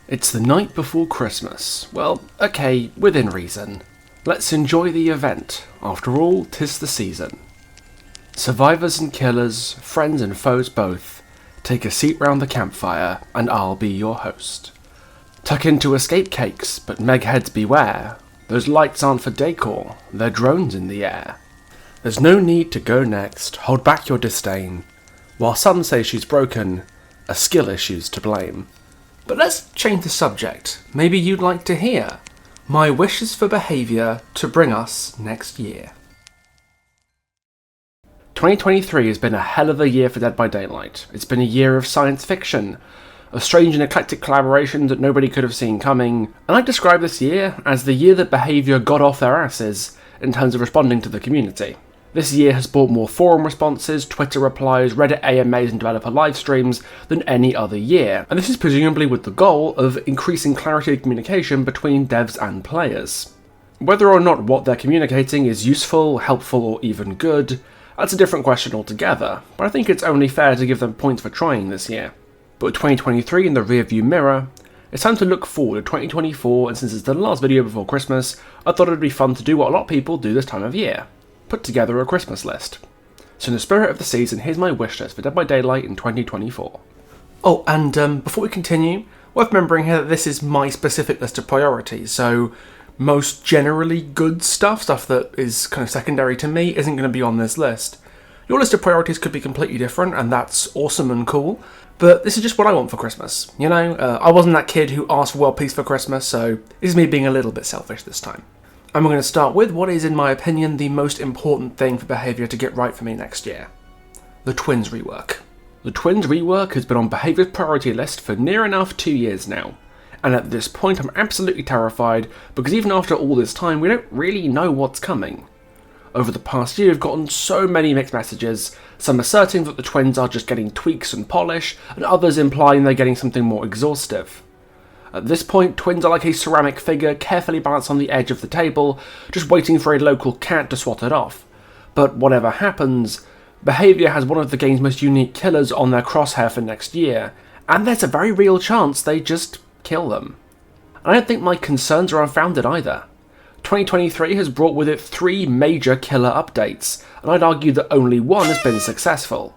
It's the night before Christmas. Well, okay, within reason. Let's enjoy the event. After all, 'tis the season. Survivors and killers, friends and foes both, take a seat round the campfire, and I'll be your host. Tuck into escape cakes, but megheads beware. Those lights aren't for decor, they're drones in the air. There's no need to go next, hold back your disdain. While some say she's broken, a skill issue's to blame. But let's change the subject. Maybe you'd like to hear my wishes for behaviour to bring us next year. 2023 has been a hell of a year for Dead by Daylight. It's been a year of science fiction, of strange and eclectic collaborations that nobody could have seen coming, and I describe this year as the year that behaviour got off their asses in terms of responding to the community. This year has brought more forum responses, Twitter replies, Reddit AMAs and developer live streams than any other year, and this is presumably with the goal of increasing clarity of communication between devs and players. Whether or not what they're communicating is useful, helpful, or even good, that's a different question altogether, but I think it's only fair to give them points for trying this year. But with 2023 in the rearview mirror, it's time to look forward to 2024, and since it's the last video before Christmas, I thought it'd be fun to do what a lot of people do this time of year. Put together a Christmas list. So in the spirit of the season, here's my wish list for Dead by Daylight in 2024. Oh, and before we continue, worth remembering here that this is my specific list of priorities, so most generally good stuff that is kind of secondary to me, isn't going to be on this list. Your list of priorities could be completely different, and that's awesome and cool, but this is just what I want for Christmas, you know? I wasn't that kid who asked for world peace for Christmas, so this is me being a little bit selfish this time. And we're going to start with what is, in my opinion, the most important thing for behaviour to get right for me next year. The Twins rework. The Twins rework has been on behaviour's priority list for near enough 2 years now. And at this point I'm absolutely terrified, because even after all this time we don't really know what's coming. Over the past year we've gotten so many mixed messages, some asserting that the Twins are just getting tweaks and polish, and others implying they're getting something more exhaustive. At this point, Twins are like a ceramic figure carefully balanced on the edge of the table, just waiting for a local cat to swat it off. But whatever happens, behaviour has one of the game's most unique killers on their crosshair for next year, and there's a very real chance they just kill them. And I don't think my concerns are unfounded either. 2023 has brought with it 3 major killer updates, and I'd argue that only one has been successful.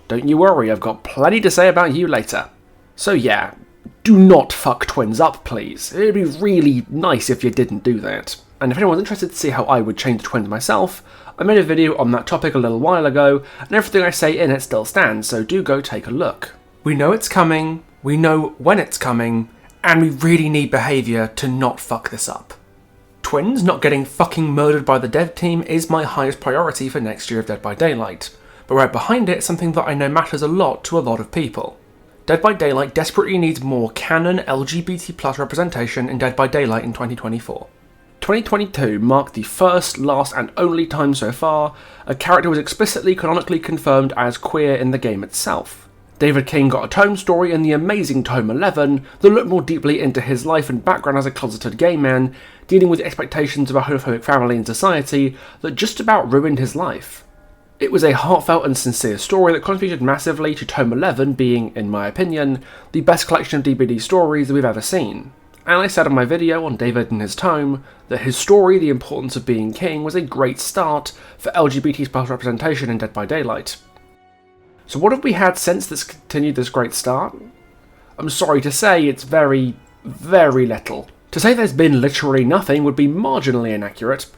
Don't you worry, I've got plenty to say about you later. So yeah, do not fuck Twins up, please. It'd be really nice if you didn't do that. And if anyone's interested to see how I would change the Twins myself, I made a video on that topic a little while ago, and everything I say in it still stands, so do go take a look. We know it's coming, we know when it's coming, and we really need behaviour to not fuck this up. Twins not getting fucking murdered by the dev team is my highest priority for next year of Dead by Daylight, but right behind it, something that I know matters a lot to a lot of people. Dead by Daylight desperately needs more canon LGBT+ representation in Dead by Daylight in 2024. 2022 marked the first, last and only time so far a character was explicitly canonically confirmed as queer in the game itself. David King got a Tome story in the amazing Tome 11 that looked more deeply into his life and background as a closeted gay man, dealing with the expectations of a homophobic family and society that just about ruined his life. It was a heartfelt and sincere story that contributed massively to Tome 11 being, in my opinion, the best collection of DBD stories that we've ever seen. And I said in my video on David and his tome that his story, The Importance of Being King, was a great start for LGBT+ representation in Dead by Daylight. So what have we had since this continued this great start? I'm sorry to say it's very, very little. To say there's been literally nothing would be marginally inaccurate,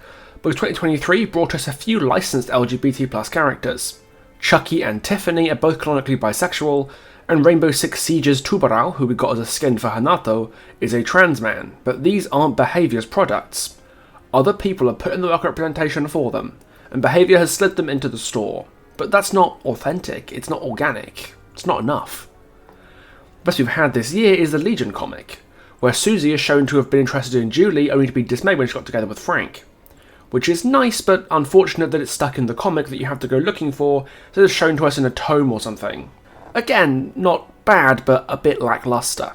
but 2023 brought us a few licensed LGBT+ characters. Chucky and Tiffany are both canonically bisexual, and Rainbow Six Siege's Tubarão, who we got as a skin for Hanato, is a trans man, but these aren't behaviour's products. Other people are putting the work representation for them, and behaviour has slid them into the store. But that's not authentic, it's not organic, it's not enough. The best we've had this year is the Legion comic, where Susie is shown to have been interested in Julie only to be dismayed when she got together with Frank. Which is nice, but unfortunate that it's stuck in the comic that you have to go looking for, so it's shown to us in a tome or something. Again, not bad, but a bit lackluster.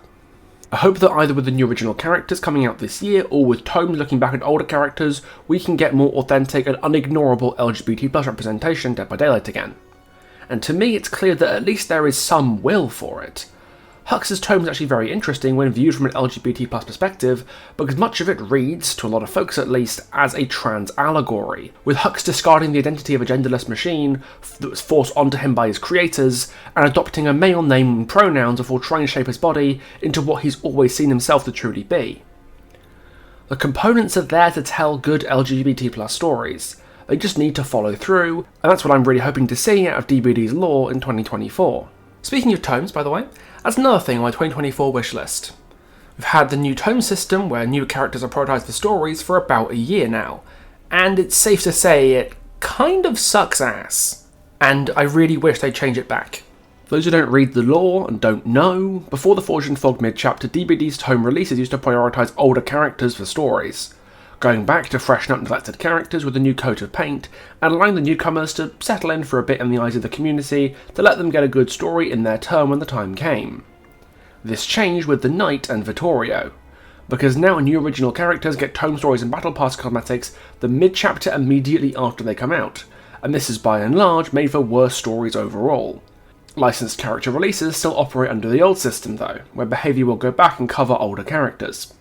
I hope that either with the new original characters coming out this year, or with tomes looking back at older characters, we can get more authentic and unignorable LGBT+ representation Dead by Daylight again. And to me it's clear that at least there is some will for it. Hux's tome is actually very interesting when viewed from an LGBT+ perspective, because much of it reads, to a lot of folks at least, as a trans allegory, with Hux discarding the identity of a genderless machine that was forced onto him by his creators, and adopting a male name and pronouns before trying to shape his body into what he's always seen himself to truly be. The components are there to tell good LGBT+ stories. They just need to follow through, and that's what I'm really hoping to see out of DBD's lore in 2024. Speaking of tomes, by the way, that's another thing on my 2024 wishlist. We've had the new tome system where new characters are prioritised for stories for about a year now, and it's safe to say it kind of sucks ass, and I really wish they'd change it back. For those who don't read the lore and don't know, before the Forged and Fog mid-chapter, DBD's tome releases used to prioritise older characters for stories, going back to freshen up neglected characters with a new coat of paint, and allowing the newcomers to settle in for a bit in the eyes of the community to let them get a good story in their turn when the time came. This changed with the Knight and Vittorio, because now new original characters get tome stories and battle pass cosmetics the mid-chapter immediately after they come out, and this is by and large made for worse stories overall. Licensed character releases still operate under the old system though, where behaviour will go back and cover older characters.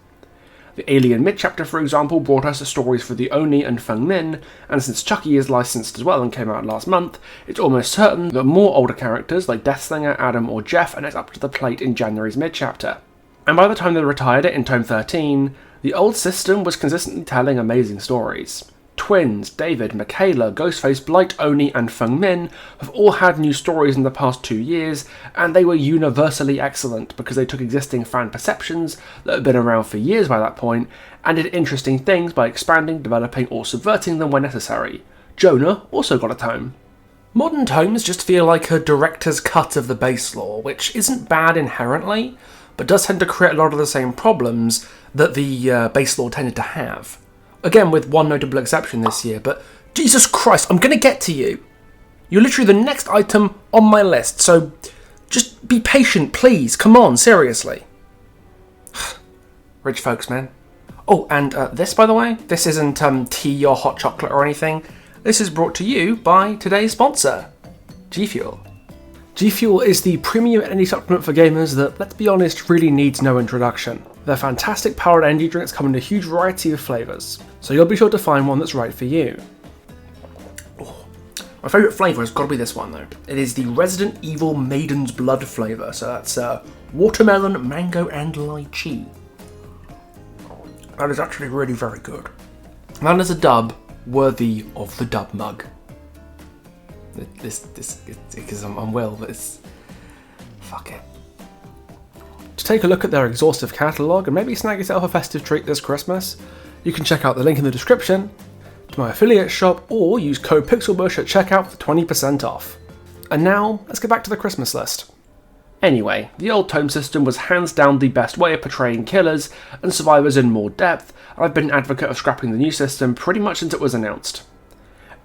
The Alien mid-chapter, for example, brought us the stories for the Oni and Feng Min, and since Chucky is licensed as well and came out last month, it's almost certain that more older characters like Deathslinger, Adam or Jeff are next up to the plate in January's mid-chapter. And by the time they retired it in Tome 13, the old system was consistently telling amazing stories. Twins, David, Michaela, Ghostface, Blight, Oni and Feng Min have all had new stories in the past 2 years, and they were universally excellent because they took existing fan perceptions that had been around for years by that point, and did interesting things by expanding, developing or subverting them when necessary. Jonah also got a tome. Modern tomes just feel like a director's cut of the base lore, which isn't bad inherently, but does tend to create a lot of the same problems that the base lore tended to have. Again, with one notable exception this year, but Jesus Christ, I'm gonna get to you. You're literally the next item on my list, so just be patient, please. Come on, seriously. Rich folks, man. Oh, and this, by the way, this isn't tea or hot chocolate or anything. This is brought to you by today's sponsor, G Fuel. G Fuel is the premium energy supplement for gamers that, let's be honest, really needs no introduction. Their fantastic powered energy drinks come in a huge variety of flavours, so you'll be sure to find one that's right for you. Oh, my favourite flavour has got to be this one though. It is the Resident Evil Maiden's Blood flavour, so that's watermelon, mango and lychee. That is actually really very good. That is a dub worthy of the dub mug. This because I'm Will, but it's... fuck it. To take a look at their exhaustive catalogue and maybe snag yourself a festive treat this Christmas, you can check out the link in the description to my affiliate shop or use code PIXELBUSH at checkout for 20% off. And now, let's get back to the Christmas list. Anyway, the old tome system was hands down the best way of portraying killers and survivors in more depth, and I've been an advocate of scrapping the new system pretty much since it was announced.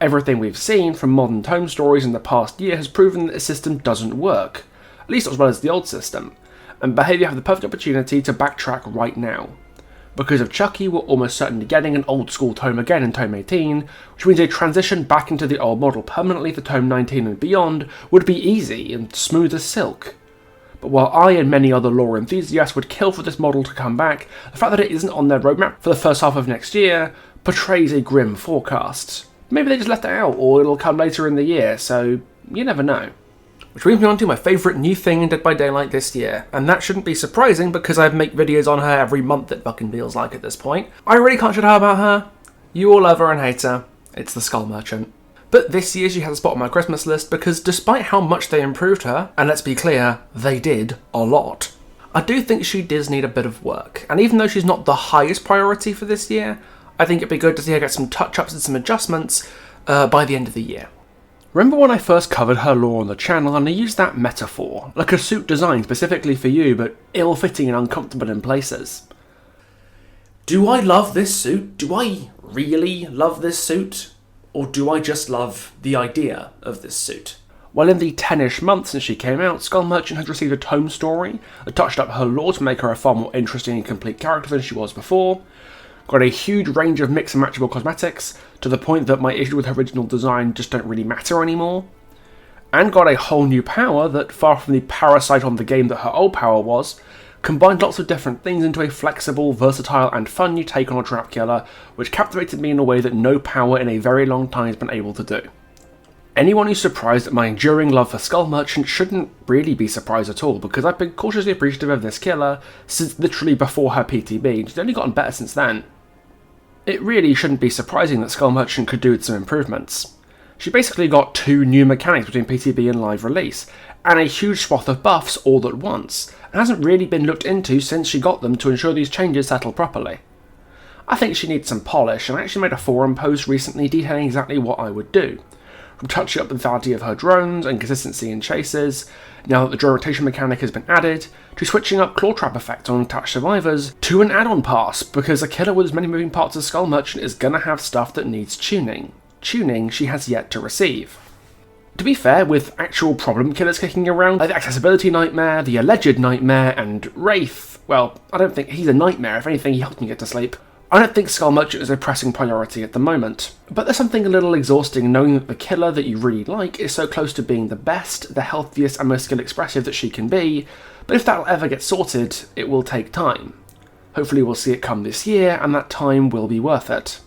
Everything we've seen from modern tome stories in the past year has proven that the system doesn't work, at least not as well as the old system, and Behaviour have the perfect opportunity to backtrack right now. Because of Chucky, we're almost certainly getting an old school tome again in Tome 18, which means a transition back into the old model permanently for Tome 19 and beyond would be easy and smooth as silk. But while I and many other lore enthusiasts would kill for this model to come back, the fact that it isn't on their roadmap for the first half of next year portrays a grim forecast. Maybe they just left it out, or it'll come later in the year, so you never know. Which brings me on to my favourite new thing in Dead by Daylight this year, and that shouldn't be surprising because I make videos on her every month it fucking feels like at this point. I really can't shut up about her. You all love her and hate her. It's the Skull Merchant. But this year she has a spot on my Christmas list because despite how much they improved her, and let's be clear, they did a lot, I do think she does need a bit of work, and even though she's not the highest priority for this year, I think it'd be good to see her get some touch-ups and some adjustments by the end of the year. Remember when I first covered her lore on the channel and I used that metaphor, like a suit designed specifically for you but ill-fitting and uncomfortable in places? Do I love this suit? Do I really love this suit? Or do I just love the idea of this suit? Well, in the 10-ish months since she came out, Skull Merchant has received a tome story that touched up her lore to make her a far more interesting and complete character than she was before, got a huge range of mix and matchable cosmetics, to the point that my issues with her original design just don't really matter anymore, and got a whole new power that, far from the parasite on the game that her old power was, combined lots of different things into a flexible, versatile and fun new take on a trap killer, which captivated me in a way that no power in a very long time has been able to do. Anyone who's surprised at my enduring love for Skull Merchant shouldn't really be surprised at all, because I've been cautiously appreciative of this killer since literally before her PTB, and she's only gotten better since then. It really shouldn't be surprising that Skull Merchant could do with some improvements. She basically got 2 new mechanics between PTB and live release, and a huge swath of buffs all at once, and hasn't really been looked into since she got them to ensure these changes settle properly. I think she needs some polish, and I actually made a forum post recently detailing exactly what I would do. From touching up the lethality of her drones and consistency in chases, now that the drone rotation mechanic has been added, to switching up claw trap effect on attached survivors, to an add-on pass, because a killer with as many moving parts as Skull Merchant is gonna have stuff that needs tuning. Tuning she has yet to receive. To be fair, with actual problem killers kicking around, like the Accessibility Nightmare, the Alleged Nightmare, and Wraith, well, I don't think he's a nightmare, if anything he helped me get to sleep. I don't think Skull Merchant is a pressing priority at the moment, but there's something a little exhausting knowing that the killer that you really like is so close to being the best, the healthiest and most skill expressive that she can be, but if that'll ever get sorted, it will take time. Hopefully we'll see it come this year, and that time will be worth it.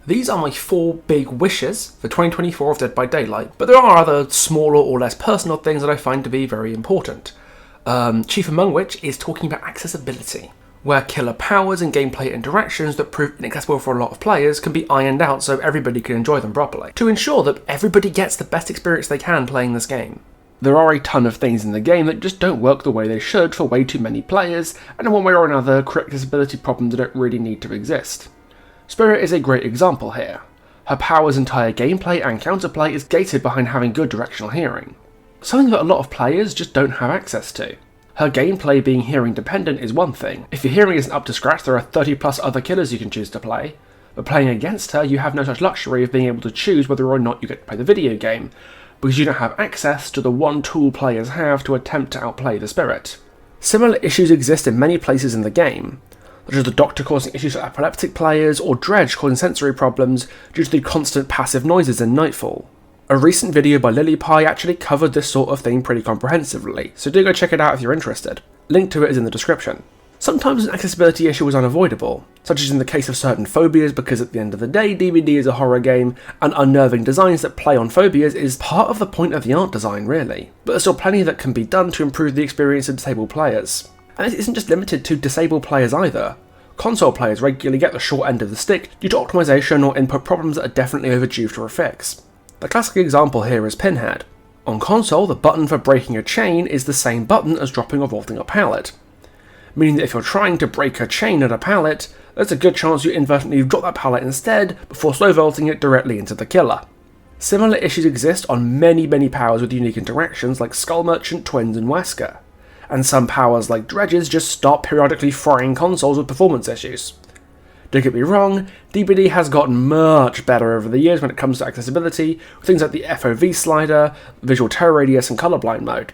These are my 4 big wishes for 2024 of Dead by Daylight, but there are other smaller or less personal things that I find to be very important. Chief among which is talking about accessibility, where killer powers and gameplay interactions that prove inaccessible for a lot of players can be ironed out so everybody can enjoy them properly, to ensure that everybody gets the best experience they can playing this game. There are a ton of things in the game that just don't work the way they should for way too many players, and in one way or another create accessibility problems that don't really need to exist. Spirit is a great example here. Her power's entire gameplay and counterplay is gated behind having good directional hearing, something that a lot of players just don't have access to. Her gameplay being hearing dependent is one thing. If your hearing isn't up to scratch, there are 30 plus other killers you can choose to play, but playing against her you have no such luxury of being able to choose whether or not you get to play the video game, because you don't have access to the one tool players have to attempt to outplay the Spirit. Similar issues exist in many places in the game, such as the Doctor causing issues for epileptic players, or Dredge causing sensory problems due to the constant passive noises in Nightfall. A recent video by LilyPie actually covered this sort of thing pretty comprehensively, so do go check it out if you're interested. Link to it is in the description. Sometimes an accessibility issue is unavoidable, such as in the case of certain phobias, because at the end of the day DBD is a horror game, and unnerving designs that play on phobias is part of the point of the art design really, but there's still plenty that can be done to improve the experience of disabled players. And it isn't just limited to disabled players either. Console players regularly get the short end of the stick due to optimization or input problems that are definitely overdue for a fix. The classic example here is Pinhead. On console, the button for breaking a chain is the same button as dropping or vaulting a pallet, meaning that if you're trying to break a chain at a pallet, there's a good chance you inadvertently drop that pallet instead before slow vaulting it directly into the killer. Similar issues exist on many powers with unique interactions like Skull Merchant, Twins and Wesker, and some powers like Dredges just start periodically frying consoles with performance issues. Don't get me wrong, DBD has gotten much better over the years when it comes to accessibility, with things like the FOV slider, visual terror radius and colorblind mode.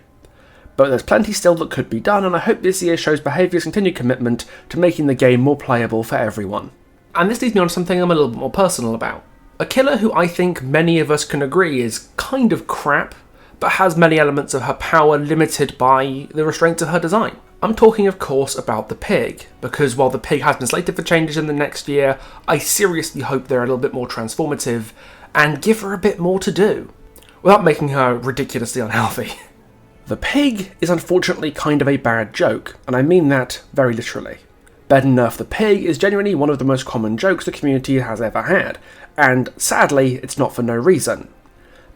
But there's plenty still that could be done, and I hope this year shows Behaviour's continued commitment to making the game more playable for everyone. And this leads me on to something I'm a little bit more personal about. A killer who I think many of us can agree is kind of crap, but has many elements of her power limited by the restraints of her design. I'm talking of course about the pig, because while the pig has been slated for changes in the next year, I seriously hope they're a little bit more transformative and give her a bit more to do, without making her ridiculously unhealthy. The pig is unfortunately kind of a bad joke, and I mean that very literally. Bed and Nerf the Pig is genuinely one of the most common jokes the community has ever had, and sadly, it's not for no reason.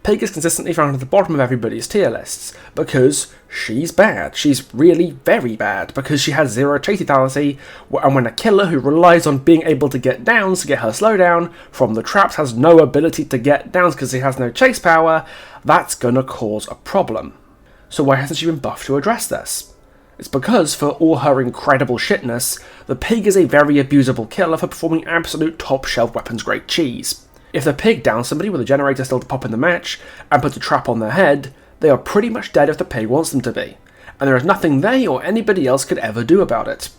Pig is consistently found at the bottom of everybody's tier lists, because she's bad. She's really very bad, because she has zero chase lethality, and when a killer who relies on being able to get downs to get her slowdown from the traps has no ability to get downs because he has no chase power, that's gonna cause a problem. So why hasn't she been buffed to address this? It's because, for all her incredible shitness, the pig is a very abusable killer for performing absolute top-shelf weapons-grade cheese. If the pig downs somebody with a generator still to pop in the match, and puts a trap on their head, they are pretty much dead if the pig wants them to be, and there is nothing they or anybody else could ever do about it.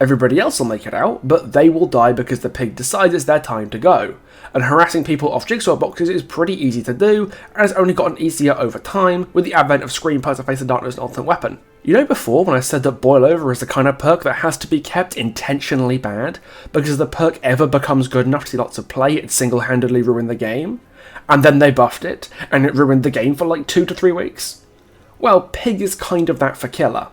Everybody else will make it out, but they will die because the pig decides it's their time to go. And harassing people off jigsaw boxes is pretty easy to do, and has only gotten easier over time with the advent of Scream, Pass of Face of Darkness and Ultimate Weapon. You know before when I said that Boil Over is the kind of perk that has to be kept intentionally bad, because if the perk ever becomes good enough to see lots of play, it single-handedly ruined the game? And then they buffed it, and it ruined the game for like 2 to 3 weeks? Well, Pig is kind of that for Killer.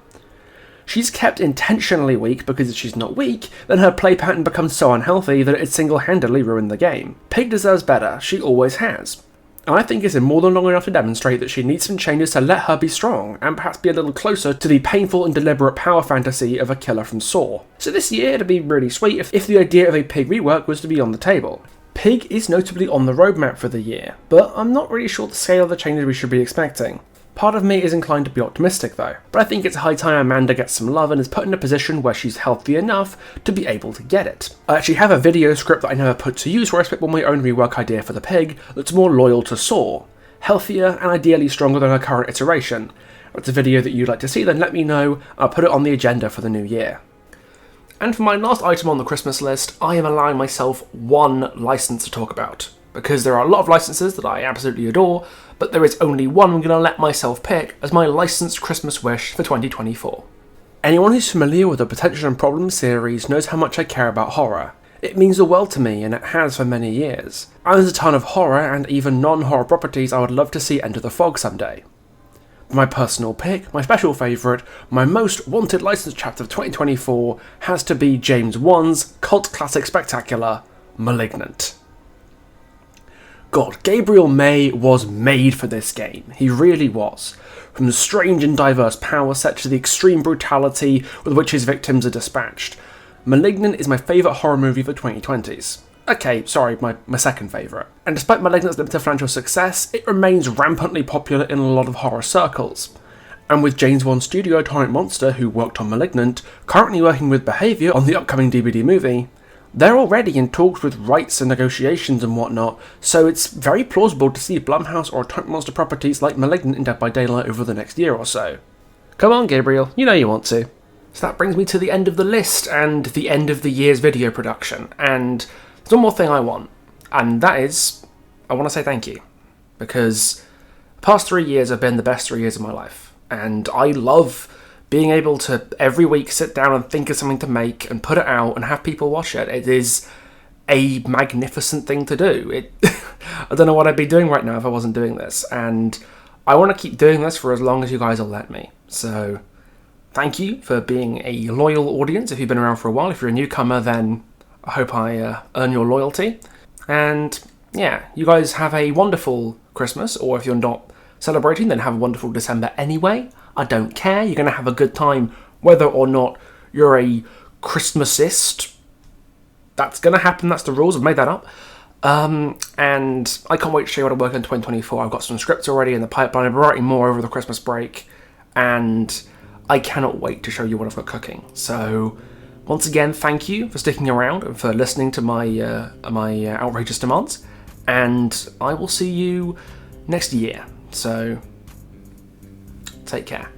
She's kept intentionally weak because if she's not weak, then her play pattern becomes so unhealthy that it single-handedly ruined the game. Pig deserves better, she always has. And I think it's been more than long enough to demonstrate that she needs some changes to let her be strong, and perhaps be a little closer to the painful and deliberate power fantasy of a Killer from Saw. So this year it'd be really sweet if the idea of a Pig rework was to be on the table. Pig is notably on the roadmap for the year, but I'm not really sure the scale of the changes we should be expecting. Part of me is inclined to be optimistic though, but I think it's high time Amanda gets some love and is put in a position where she's healthy enough to be able to get it. I actually have a video script that I never put to use where I spitball my own rework idea for the pig that's more loyal to Saw, healthier and ideally stronger than her current iteration. If it's a video that you'd like to see, then let me know, I'll put it on the agenda for the new year. And for my last item on the Christmas list, I am allowing myself one license to talk about, because there are a lot of licenses that I absolutely adore, but there is only one I'm going to let myself pick as my licensed Christmas wish for 2024. Anyone who's familiar with the Potential and Problem series knows how much I care about horror. It means the world to me, and it has for many years. And there's a ton of horror and even non-horror properties I would love to see enter the fog someday. My personal pick, my special favourite, my most wanted licensed chapter of 2024 has to be James Wan's cult classic spectacular, Malignant. God, Gabriel May was made for this game. He really was. From the strange and diverse power set to the extreme brutality with which his victims are dispatched. Malignant is my favourite horror movie for 2020s. Okay, sorry, my second favourite. And despite Malignant's limited financial success, it remains rampantly popular in a lot of horror circles. And with James Wan's studio Atomic Monster, who worked on Malignant, currently working with BHVR on the upcoming DVD movie, they're already in talks with rights and negotiations and whatnot, so it's very plausible to see Blumhouse or Atomic Monster properties like Malignant in Dead by Daylight over the next year or so. Come on, Gabriel, you know you want to. So that brings me to the end of the list and the end of the year's video production, and there's one more thing I want, and that is, I want to say thank you, because the past 3 years have been the best 3 years of my life, and I love being able to every week sit down and think of something to make and put it out and have people watch it. It is a magnificent thing to do. I don't know what I'd be doing right now if I wasn't doing this, and I want to keep doing this for as long as you guys will let me. So thank you for being a loyal audience if you've been around for a while. If you're a newcomer, then I hope I earn your loyalty. And yeah, you guys have a wonderful Christmas, or if you're not celebrating, then have a wonderful December anyway. I don't care, you're going to have a good time whether or not you're a Christmasist. That's going to happen, that's the rules, I've made that up. And I can't wait to show you what I work on in 2024. I've got some scripts already in the pipeline, I've been writing more over the Christmas break, and I cannot wait to show you what I've got cooking. So once again, thank you for sticking around and for listening to my outrageous demands, and I will see you next year. So take care.